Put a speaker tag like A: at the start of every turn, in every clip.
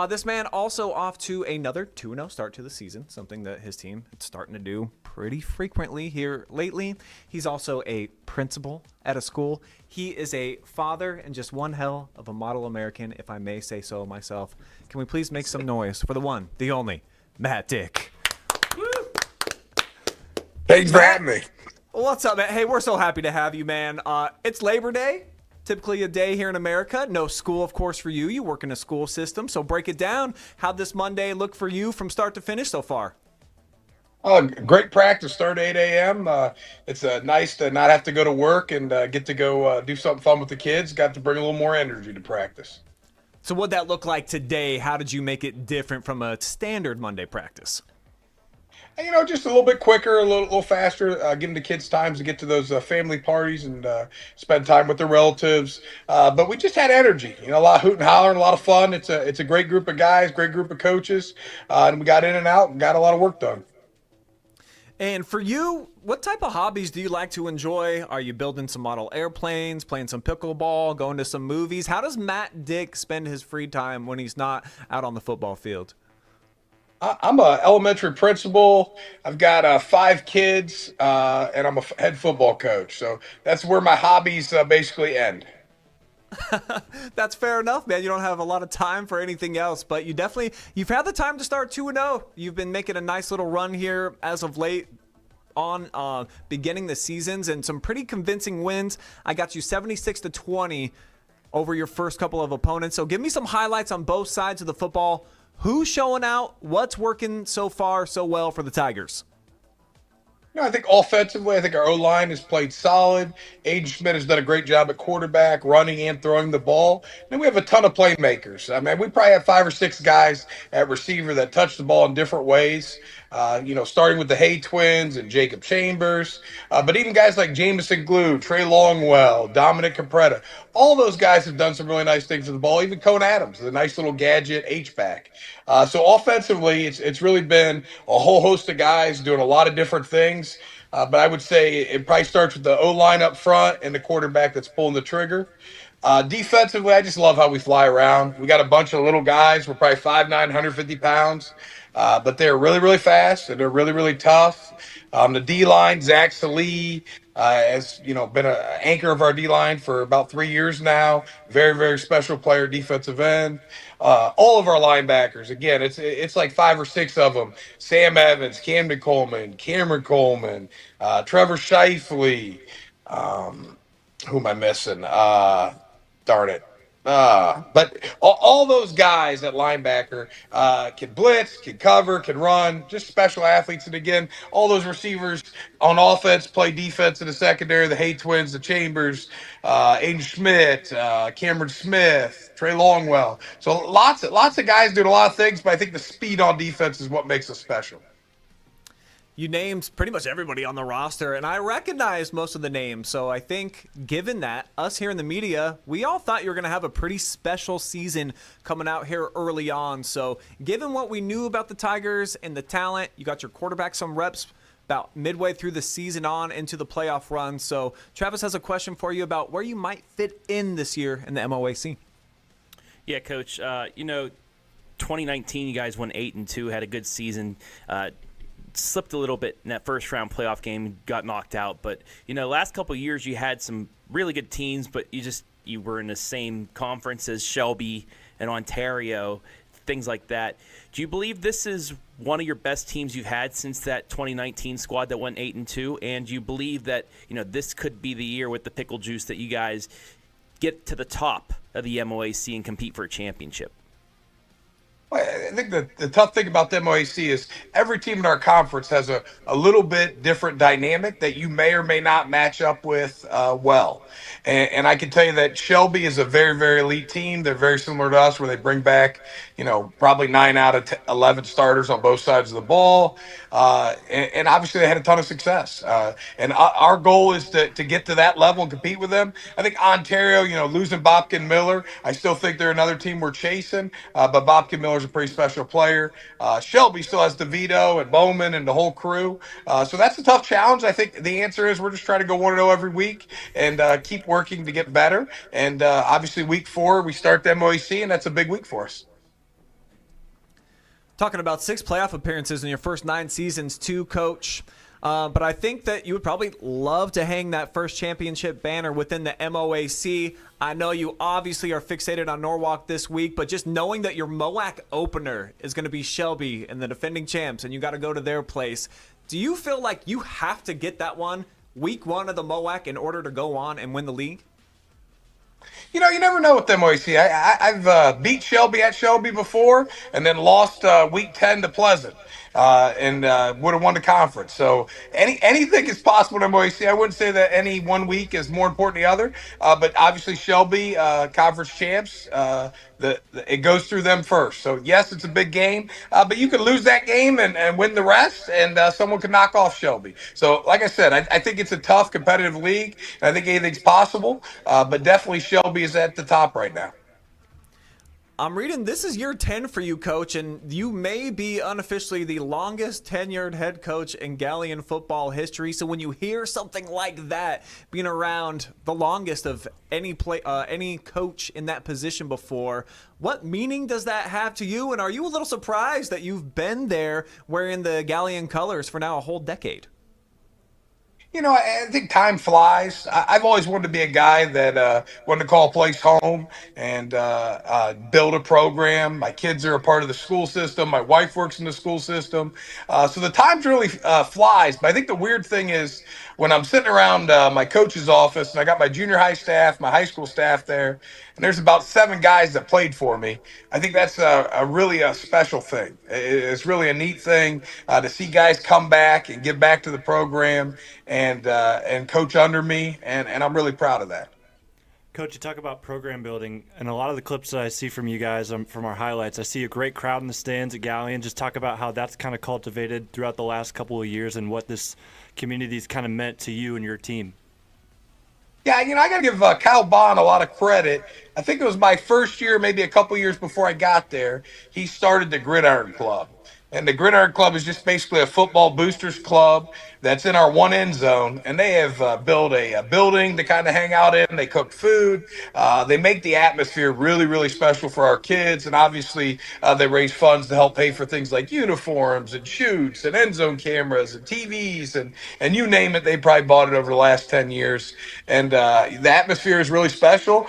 A: This man also off to another 2-0 start to the season, something that his team is starting to do pretty frequently here lately. He's also a principal at a school. He is a father and just one hell of a model American, if I may say so myself. Can we please make some noise for the one, the only, Matt Dick? Woo!
B: Thanks for having me.
A: What's up, man? Hey, we're so happy to have you, man. It's Labor Day, typically a day here in America. No school, of course, for you. You work in a school system, so break it down. How'd this Monday look for you from start to finish so far?
B: Great practice, start at 8 a.m. It's nice to not have to go to work and get to go do something fun with the kids. Got to bring a little more energy to practice.
A: So what'd that look like today? How did you make it different from a standard Monday practice?
B: Just a little bit quicker, a little faster, giving the kids times to get to those family parties and spend time with their relatives. But we just had energy, a lot of hoot and holler and a lot of fun. It's a great group of guys, great group of coaches, and we got in and out and got a lot of work done.
A: And for you, what type of hobbies do you like to enjoy? Are you building some model airplanes, playing some pickleball, going to some movies? How does Matt Dick spend his free time when he's not out on the football field?
B: I'm a elementary principal. I've got 5 kids, and I'm a head football coach. So that's where my hobbies basically end.
A: That's fair enough, man. You don't have a lot of time for anything else, but you've had the time to start 2-0. You've been making a nice little run here as of late on beginning the seasons and some pretty convincing wins. I got you 76-20 over your first couple of opponents. So give me some highlights on both sides of the football. Who's showing out? What's working so far so well for the Tigers?
B: I think offensively, I think our O-line has played solid. Aiden Schmidt has done a great job at quarterback, running and throwing the ball. And we have a ton of playmakers. I mean, we probably have 5 or 6 guys at receiver that touch the ball in different ways. Starting with the Hay twins and Jacob Chambers, but even guys like Jamison Glue, Trey Longwell, Dominic Capretta, all those guys have done some really nice things with the ball. Even Cone Adams, the nice little gadget H-back. So offensively, it's really been a whole host of guys doing a lot of different things. But I would say it probably starts with the O-line up front and the quarterback that's pulling the trigger. Defensively, I just love how we fly around. We got a bunch of little guys. We're probably 5'9", 150 pounds. But they're really, really fast and they're really, really tough. The D-line, Zach Salee, has been an anchor of our D-line for about 3 years now. Very, very special player, defensive end. All of our linebackers, again, it's like 5 or 6 of them. Sam Evans, Camden Coleman, Cameron Coleman, Trevor Shifley. Who am I missing? Darn it. But all those guys at linebacker can blitz, can cover, can run, just special athletes. And again, all those receivers on offense play defense in the secondary, the Hay twins, the Chambers, Aiden Schmidt, Cameron Smith, Trey Longwell. So lots of guys doing a lot of things, but I think the speed on defense is what makes us special.
A: You named pretty much everybody on the roster, and I recognize most of the names. So I think, given that, us here in the media, we all thought you were going to have a pretty special season coming out here early on. So given what we knew about the Tigers and the talent, you got your quarterback some reps about midway through the season on into the playoff run. So Travis has a question for you about where you might fit in this year in the MOAC.
C: Yeah, Coach. 2019, you guys won 8-2, had a good season. Slipped a little bit in that first round playoff game, got knocked out. But last couple of years you had some really good teams, but you were in the same conference as Shelby and Ontario, things like that. Do you believe this is one of your best teams you've had since that 2019 squad that went 8-2? And do you believe that this could be the year with the pickle juice that you guys get to the top of the MOAC and compete for a championship?
B: I think the tough thing about the MOAC is every team in our conference has a little bit different dynamic that you may or may not match up with well. And I can tell you that Shelby is a very, very elite team. They're very similar to us where they bring back, probably 9 out of 11 starters on both sides of the ball. And obviously they had a ton of success. And our goal is to get to that level and compete with them. I think Ontario, losing Bobkin Miller, I still think they're another team we're chasing. But Bobkin Miller's a pretty special player. Shelby still has DeVito and Bowman and the whole crew. So that's a tough challenge. I think the answer is we're just trying to go 1-0 every week and keep working to get better. And obviously week 4, we start the MOAC, and that's a big week for us.
A: Talking about 6 playoff appearances in your first 9 seasons too, Coach. But I think that you would probably love to hang that first championship banner within the MOAC. I know you obviously are fixated on Norwalk this week, but just knowing that your MOAC opener is going to be Shelby and the defending champs, and you got to go to their place, do you feel like you have to get that one week 1 of the MOAC in order to go on and win the league?
B: You know, you never know with them, OC. I've beat Shelby at Shelby before, and then lost week 10 to Pleasant, and would have won the conference. So anything is possible in MOAC. I wouldn't say that any one week is more important than the other, but obviously Shelby, conference champs, it goes through them first. So yes, it's a big game, but you could lose that game and win the rest, and someone could knock off Shelby. So like I said, I think it's a tough competitive league, and I think anything's possible, but definitely Shelby is at the top right now.
A: I'm reading this is year 10 for you, Coach, and you may be unofficially the longest tenured head coach in Galion football history. So when you hear something like that, being around the longest of any coach in that position before, what meaning does that have to you? And are you a little surprised that you've been there wearing the Galion colors for now a whole decade?
B: You know, I think time flies. I've always wanted to be a guy that wanted to call a place home and build a program. My kids are a part of the school system. My wife works in the school system. So the time really flies. But I think the weird thing is when I'm sitting around my coach's office and I got my junior high staff, my high school staff there, and there's about 7 guys that played for me. I think that's a really special thing. It's really a neat thing to see guys come back and give back to the program and coach under me, and I'm really proud of that.
D: Coach, you talk about program building, and a lot of the clips that I see from you guys from our highlights, I see a great crowd in the stands at Galion. Just talk about how that's kind of cultivated throughout the last couple of years and what this community's kind of meant to you and your team.
B: Yeah, you know, I got to give Kyle Bond a lot of credit. I think it was my first year, maybe a couple years before I got there, he started the Gridiron Club. And the Gridiron Club is just basically a football boosters club that's in our one end zone. And they have built a building to kind of hang out in. They cook food. They make the atmosphere really, really special for our kids. And obviously, they raise funds to help pay for things like uniforms and shoots and end zone cameras and TVs and you name it. They probably bought it over the last 10 years. And the atmosphere is really special.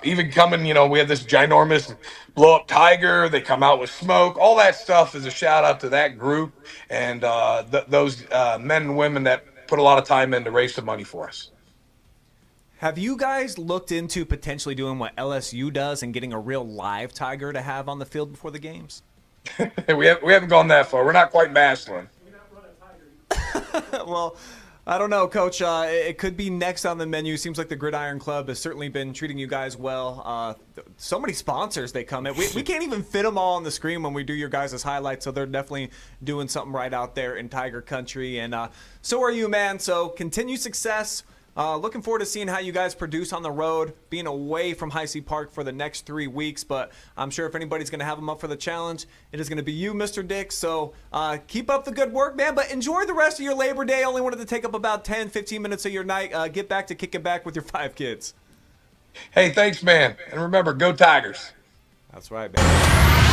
B: Even coming, you know, we have this ginormous blow up tiger. They come out with smoke. All that stuff is a shout out to that group and those men and women that put a lot of time in to raise some money for us.
A: Have you guys looked into potentially doing what LSU does and getting a real live tiger to have on the field before the games?
B: we haven't gone that far. We're not quite Maslin.
A: Well, I don't know, Coach. It could be next on the menu. Seems like the Gridiron Club has certainly been treating you guys well. So many sponsors they come in. We can't even fit them all on the screen when we do your guys' highlights, so they're definitely doing something right out there in Tiger Country. And so are you, man. So continued success. Looking forward to seeing how you guys produce on the road, being away from High C Park for the next 3 weeks. But I'm sure if anybody's going to have them up for the challenge, it is going to be you, Mr. Dick. So keep up the good work, man. But enjoy the rest of your Labor Day. Only wanted to take up about 10, 15 minutes of your night. Get back to kicking back with your 5 kids.
B: Hey, thanks, man. And remember, go Tigers.
A: That's right, man.